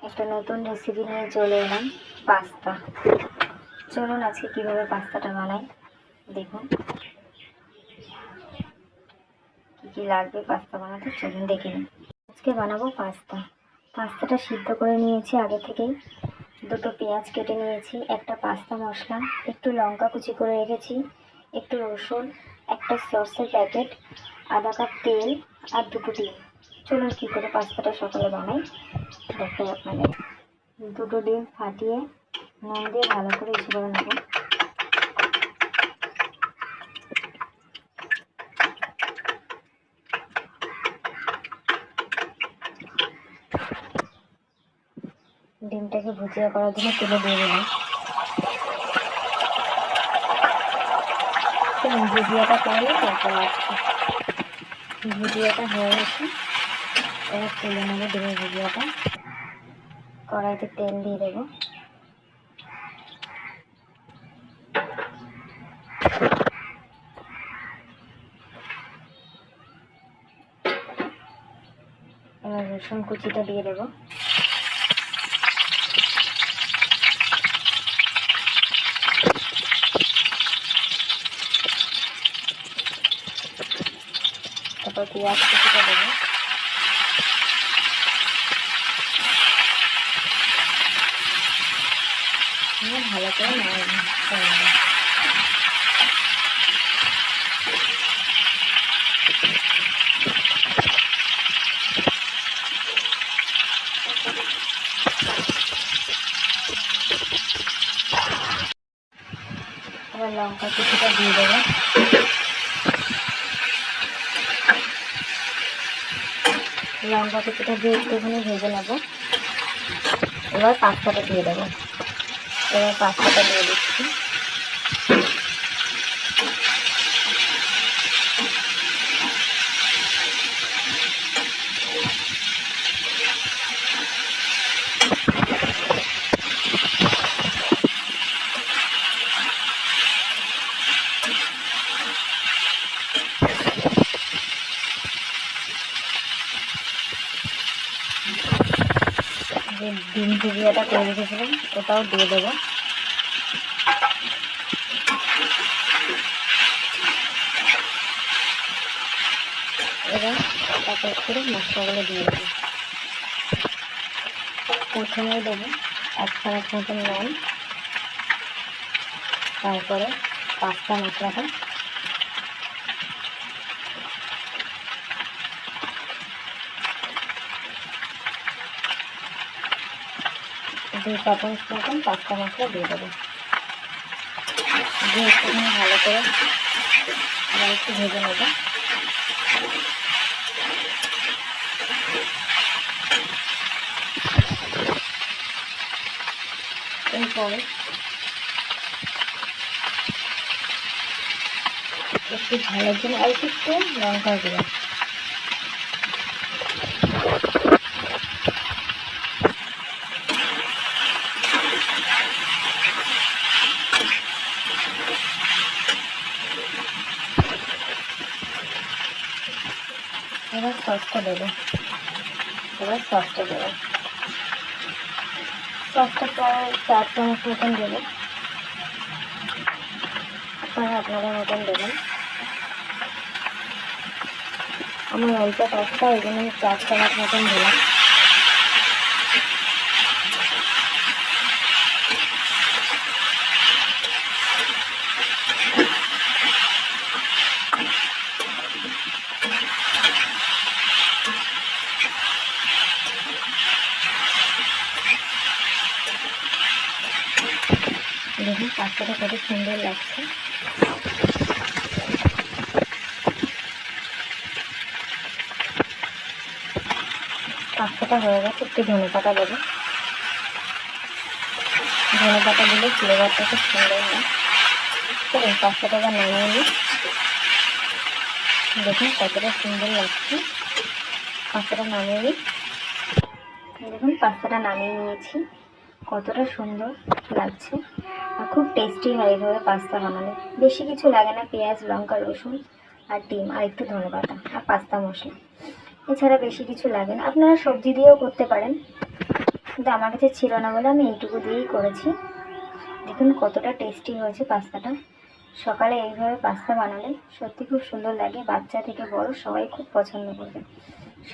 একটা নতুন রেসিপি নিয়ে চলে এলাম, পাস্তা। চলুন আজকে কিভাবে পাস্তাটা বানাই দেখুন। কি কি লাগবে পাস্তা বানাতে চলুন দেখে নিন। আজকে বানাবো পাস্তাটা সিদ্ধ করে নিয়েছি আগে থেকেই। দুটো পেঁয়াজ কেটে নিয়েছি, একটা পাস্তা মশলা, একটু লঙ্কা কুচি করে রেখেছি, একটু রসুন, একটা সসের প্যাকেট, আধা কাপ তেল আর দুটো ডিম। চলুন কী করে পাস্তাটা সকালে বানাই দেখাই আপনাদের। দুটো ডিম ফাটিয়ে নুন দিয়ে ভালো করে ইসে করে নেব। ডিমটাকে ভুজিয়া করার জন্য তুলে দিয়ে দিলাম। ভুজিয়াটা করলে তারপর আসছে। ভুজিয়াটা হয়ে গেছে, এবার তুলে নেবো ডিমের ভুজিয়াটা। কড়াইতে তেল দিয়ে দেবো। এবার রসুন কুচিটা দিয়ে দেবো। তারপর পেঁয়াজ কুচিটা দেবো। ভালো করে নাড়াবো। এবার লঙ্কা কুচিটা দিয়ে দেবো। লঙ্কা কুচিটা দিয়ে একটুখানি ভেজে নেবো। এবার পাস্তাটা দিয়ে দেবো। এবার পাস্তাটা দিয়ে দিচ্ছি। যে ডিম ভুজিয়াটা করে রেখেছিলাম ওটাও দিয়ে দেবো। এবার এক এক করে মশলাগুলো দিয়ে দেবো। প্রথমে দেবো 1 চামচ মতন নুন, তারপরে পাস্তা মশলাটা, দুই চামচ মতন পাস্তা মশলা দিয়ে দেবো। দিয়ে একটুখানি ভালো করে আবার একটু ভেজে নেবো। এরপরে একটু ভালোর জন্য আর একটু লঙ্কা গুঁড়ো, এবার সসটা দেবো। সসটা প্রায় 4 চামচ মতন দেবো। আপনারা মতন দেবেন। আমার অল্প সসটা ওই জন্য আমি 4 চামচ মতন দিলাম। দেখুন পাস্তাটা কত সুন্দর লাগছে। পাস্তাটা হয়ে গেছে, একটু ধনেপাতা দেবো। ধনেপাতা দিলে ফ্লেভারটা খুব সুন্দর হয়। চলুন পাস্তাটা আবার নামিয়ে নিই। দেখুন কতটা সুন্দর লাগছে। পাস্তাটা নামিয়ে নিই। দেখুন পাস্তাটা নামিয়ে নিয়েছি, কতটা সুন্দর লাগছে আর খুব টেস্টি হয় এইভাবে পাস্তা বানালে। বেশি কিছু লাগে না, পেঁয়াজ, লঙ্কা, রসুন আর ডিম আর একটু ধনেপাতা আর পাস্তা মশলা, এছাড়া বেশি কিছু লাগে না। আপনারা সবজি দিয়েও করতে পারেন। কিন্তু আমার কাছে ছিল না বলে আমি এইটুকু দিয়েই করেছি। দেখুন কতটা টেস্টি হয়েছে পাস্তাটা। সকালে এইভাবে পাস্তা বানালে সত্যি খুব সুন্দর লাগে, বাচ্চা থেকে বড় সবাই খুব পছন্দ করবে।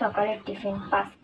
সকালের টিফিন পাস্তা।